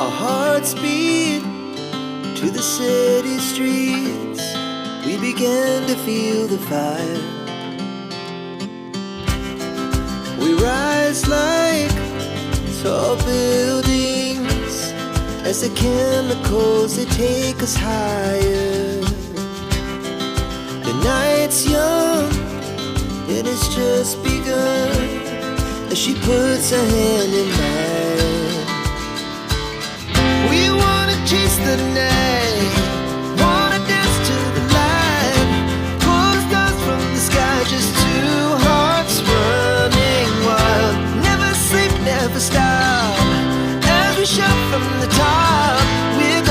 Our hearts beat to the city streets. We began to feel the fire. We rise like tall buildings as the chemicals, they take us higher. The night's young, it has just begun, as she puts her hand in mine. We wanna chase the night, wanna dance to the light, pull the stars from the sky, just two hearts running wild. Never sleep, never stop, as we shout from the top. We're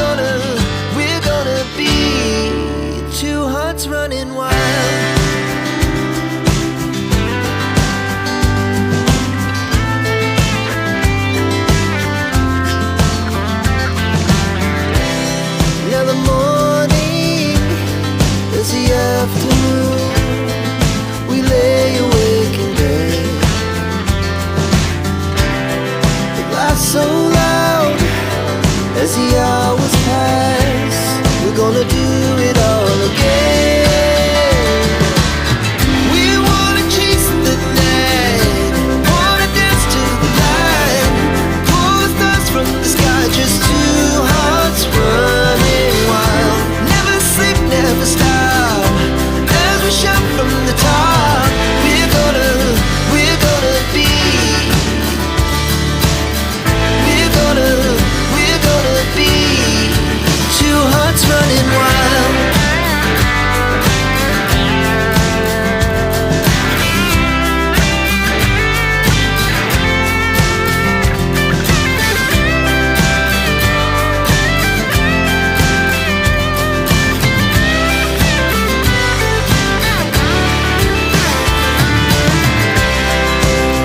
gonna be two hearts running wild. Now the morning is the afternoon. We lay awake in bed. The laughs so loud as the hours pass. We're gonna do it all again. We wanna chase the night, wanna dance to the light, pull the stars from the sky, just two hearts running wild. Never sleep, never stop, as we shout from the top. We're gonna be, we're gonna be two hearts running wild.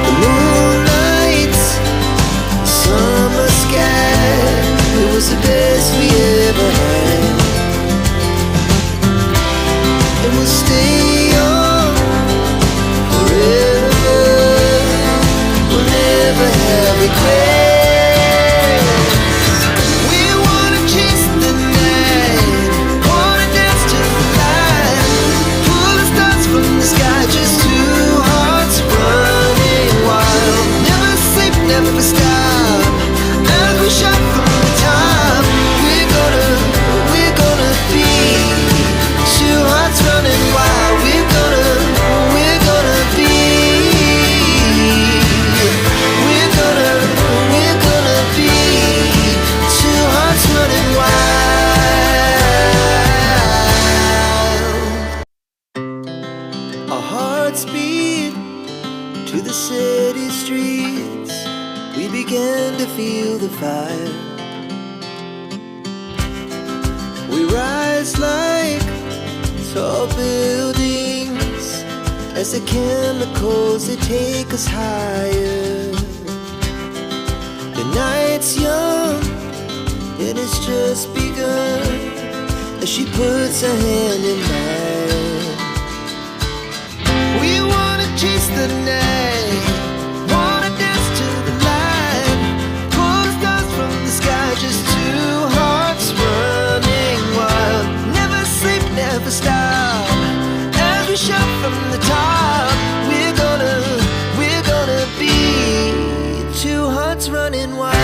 The moonlight, summer sky, it was the best we ever had. And we'll stay on forever. We'll never have regrets. We wanna chase the night, wanna dance to the light, pull the stars from the sky, just two hearts running wild. Never sleep, never stop, as we shout from the top. We're gonna be two hearts running wild. We're gonna be, we're gonna be two hearts running wild. Our hearts beat to the city streets. We began to feel the fire. We rise like tall buildings as the chemicals, they take us higher. The night's young, it has just begun, as she puts her hand in mine. We wanna chase the night, wanna dance to the light, pull the stars from the sky, just two hearts running wild. Never sleep, never stop, as we shout from the top. We're gonna be two hearts running wild.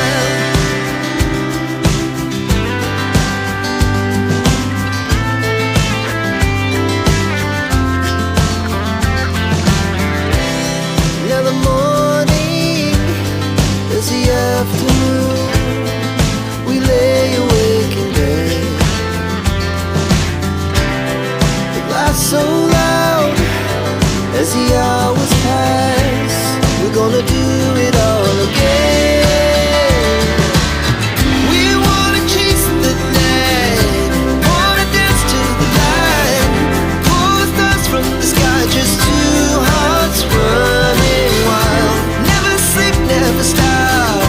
Now the morning is the afternoon. We lay awake in bed. The laughs so loud as the hours pass. We're gonna do it all again. We wanna chase the night, wanna dance to the light, pull the stars from the sky, just two hearts running wild. Never sleep, never stop,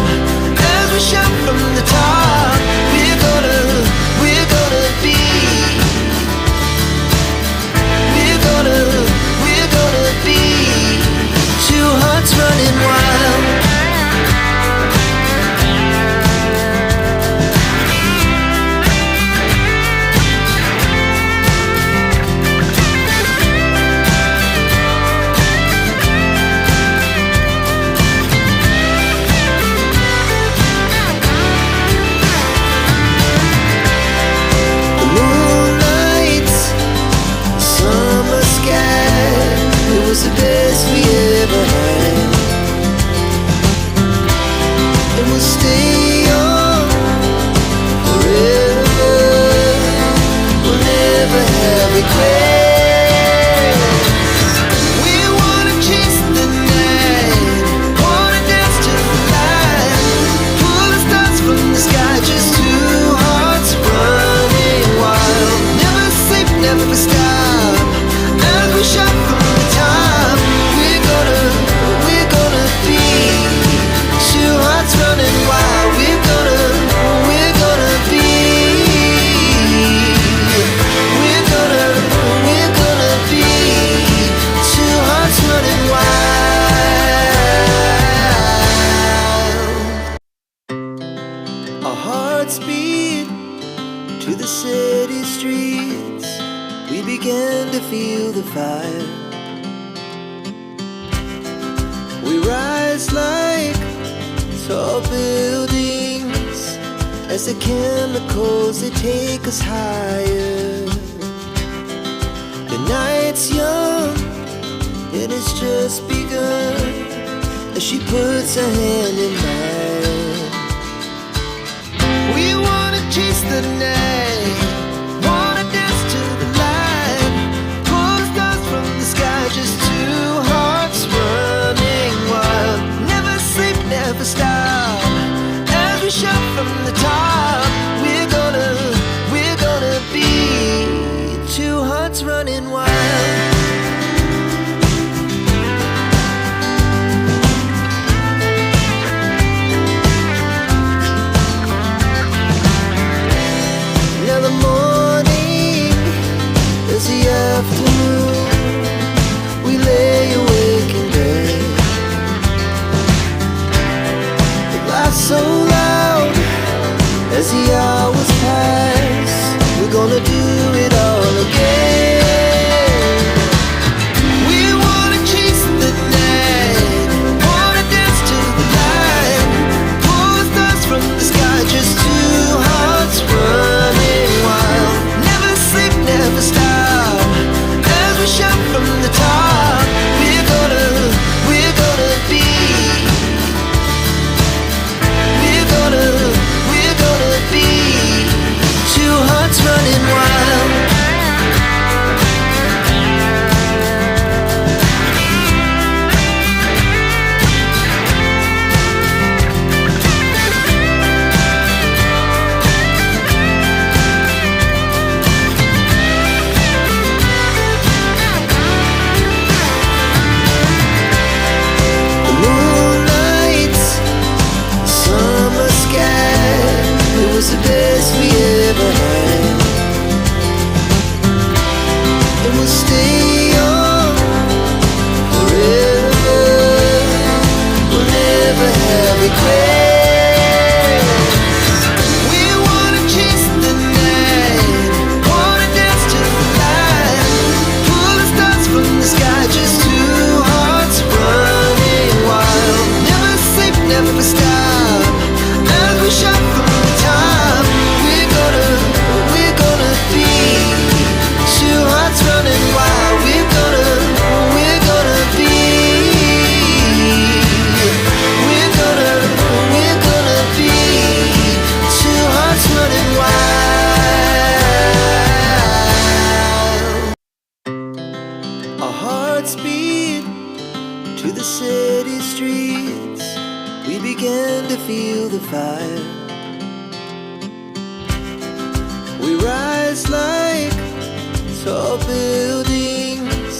hearts beat to the city streets. We began to feel the fire. We rise like tall buildings as the chemicals, they take us higher. The night's young, it has just begun, as she puts her hand in mine. We wanna chase the night, wanna dance to the light, pull the stars from the sky, just two hearts running wild. Never sleep, never stop, as we shout from the top. We're gonna be two hearts running wild. Now the morning is the afternoon. We lay awake in bed. The laughs so loud as the hours pass. We're gonna do it all again. We wanna chase the night, wanna dance to the light, pull the stars from the sky, just two hearts running wild. Never sleep, never stop, as we shout from the top. We're gonna be, we're gonna be two hearts running wild. The moonlight, summer sky, it was the best we ever had. And we'll stay on forever. We'll never have regrets. We wanna chase the night, wanna dance to the light, pull the stars from the sky, just two hearts running wild. Never sleep, never stop, as we shout from the top. We're gonna be two hearts running wild. We're gonna be, we're gonna be two hearts running wild. Our hearts beat to the city streets. We began to feel the fire. We rise like tall buildings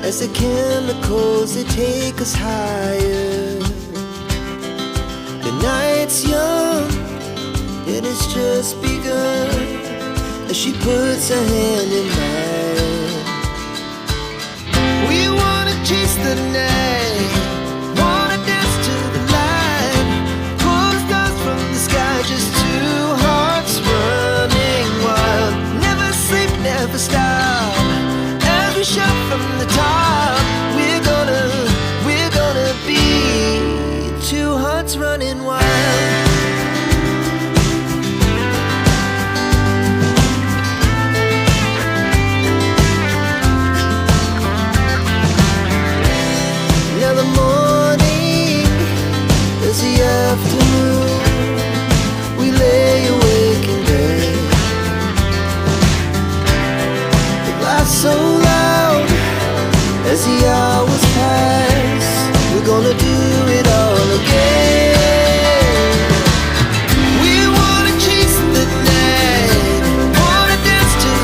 as the chemicals, they take us higher. The night's young, it has just begun, as she puts her hand in mine. We wanna chase the night, wanna dance to the light, pull the stars from the sky, just